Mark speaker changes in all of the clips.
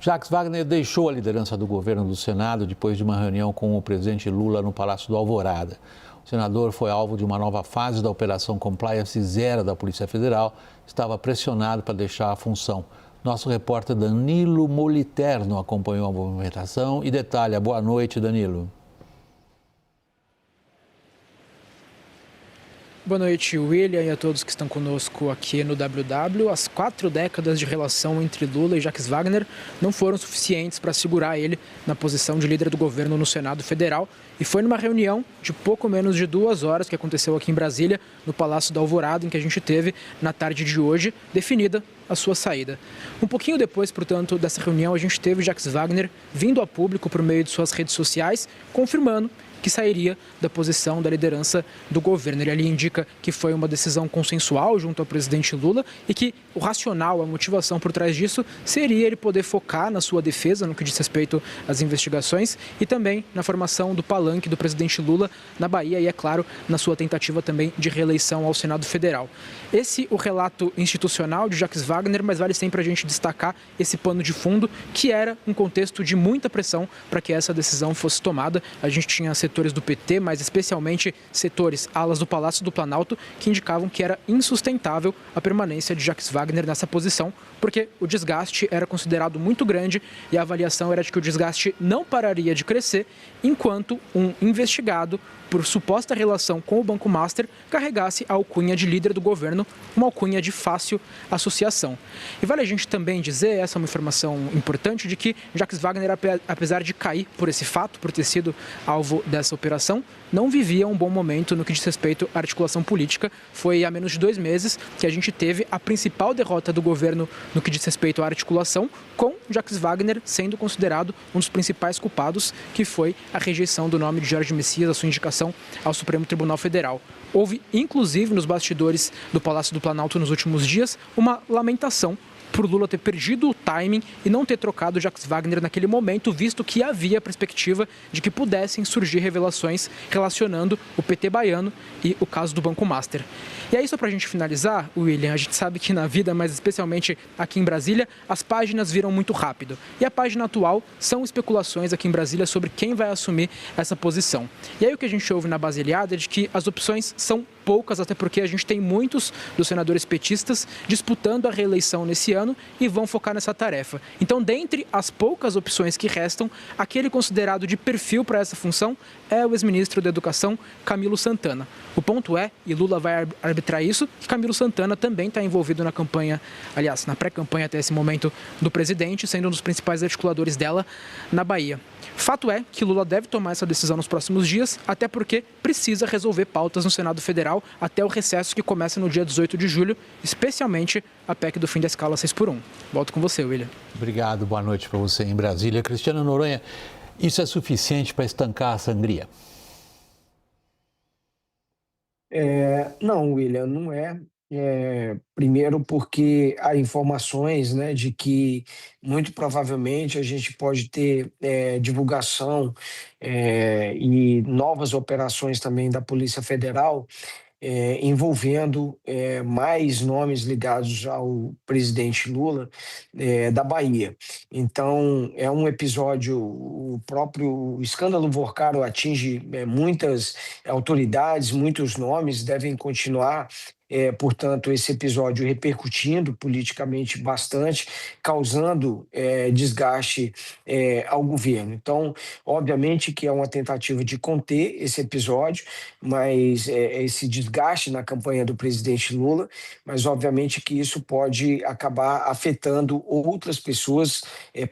Speaker 1: Jacques Wagner deixou a liderança do governo do Senado depois de uma reunião com o presidente Lula no Palácio do Alvorada. O senador foi alvo de uma nova fase da Operação Compliance Zero da Polícia Federal. Estava pressionado para deixar a função. Nosso repórter Danilo Moliterno acompanhou a movimentação e detalha. Boa noite, Danilo.
Speaker 2: Boa noite, William, e a todos que estão conosco aqui no WW. As 4 décadas de relação entre Lula e Jacques Wagner não foram suficientes para segurar ele na posição de líder do governo no Senado Federal. E foi numa reunião de pouco menos de 2 horas que aconteceu aqui em Brasília, no Palácio da Alvorada, em que a gente teve, na tarde de hoje, definida a sua saída. Um pouquinho depois, portanto, dessa reunião, a gente teve Jacques Wagner vindo a público por meio de suas redes sociais, confirmando que sairia da posição da liderança do governo. Ele ali indica que foi uma decisão consensual junto ao presidente Lula e que o racional, a motivação por trás disso seria ele poder focar na sua defesa, no que diz respeito às investigações e também na formação do palanque do presidente Lula na Bahia e, é claro, na sua tentativa também de reeleição ao Senado Federal. Esse o relato institucional de Jacques Wagner, mas vale sempre a gente destacar esse pano de fundo, que era um contexto de muita pressão para que essa decisão fosse tomada. A gente tinha setores do PT, mas especialmente setores, alas do Palácio do Planalto, que indicavam que era insustentável a permanência de Jacques Wagner nessa posição, porque o desgaste era considerado muito grande e a avaliação era de que o desgaste não pararia de crescer enquanto um investigado por suposta relação com o Banco Master carregasse a alcunha de líder do governo, uma alcunha de fácil associação. E vale a gente também dizer, essa é uma informação importante, de que Jacques Wagner, apesar de cair por esse fato, por ter sido alvo dessa operação, não vivia um bom momento no que diz respeito à articulação política. Foi há menos de 2 meses que a gente teve a principal derrota do governo no que diz respeito à articulação, com Jacques Wagner sendo considerado um dos principais culpados, que foi a rejeição do nome de Jorge Messias, a sua indicação ao Supremo Tribunal Federal. Houve, inclusive, nos bastidores do Palácio do Planalto nos últimos dias, uma lamentação por Lula ter perdido o timing e não ter trocado Jacques Wagner naquele momento, visto que havia a perspectiva de que pudessem surgir revelações relacionando o PT baiano e o caso do Banco Master. E aí, só para a gente finalizar, William, a gente sabe que na vida, mas especialmente aqui em Brasília, as páginas viram muito rápido. E a página atual são especulações aqui em Brasília sobre quem vai assumir essa posição. E aí o que a gente ouve na baseada é de que as opções são poucas, até porque a gente tem muitos dos senadores petistas disputando a reeleição nesse ano e vão focar nessa tarefa. Então, dentre as poucas opções que restam, aquele considerado de perfil para essa função é o ex-ministro da Educação, Camilo Santana. O ponto é, e Lula vai arbitrar isso, que Camilo Santana também está envolvido na campanha, aliás, na pré-campanha até esse momento do presidente, sendo um dos principais articuladores dela na Bahia. Fato é que Lula deve tomar essa decisão nos próximos dias, até porque precisa resolver pautas no Senado Federal até o recesso que começa no dia 18 de julho, especialmente a PEC do fim da escala 6x1. Volto com você, William.
Speaker 1: Obrigado, boa noite para você em Brasília. Cristiano Noronha, isso é suficiente para estancar a sangria?
Speaker 3: Não, William, não é. Primeiro porque há informações, né, de que muito provavelmente a gente pode ter divulgação e novas operações também da Polícia Federal envolvendo mais nomes ligados ao presidente Lula da Bahia. Então, é um episódio, o próprio escândalo Vorcaro atinge muitas autoridades, muitos nomes, devem continuar, portanto, esse episódio repercutindo politicamente bastante, causando desgaste ao governo. Então, obviamente que é uma tentativa de conter esse episódio, mas esse desgaste na campanha do presidente Lula, mas obviamente que isso pode acabar afetando outras pessoas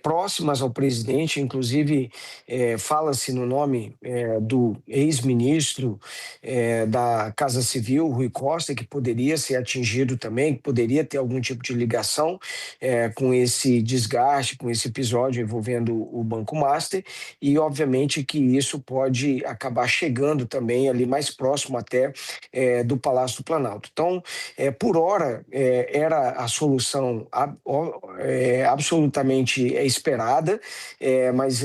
Speaker 3: próximas ao presidente, inclusive fala-se no nome do ex-ministro da Casa Civil, Rui Costa, que poderia ser atingido também, que poderia ter algum tipo de ligação com esse desgaste, com esse episódio envolvendo o Banco Master, e obviamente que isso pode acabar chegando também ali mais próximo até do Palácio do Planalto. Então, por hora, era a solução absolutamente esperada, mas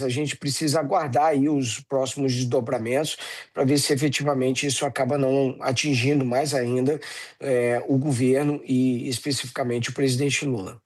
Speaker 3: a gente precisa aguardar aí os próximos desdobramentos para ver se efetivamente isso acaba não atingindo mais ainda o governo e especificamente o presidente Lula.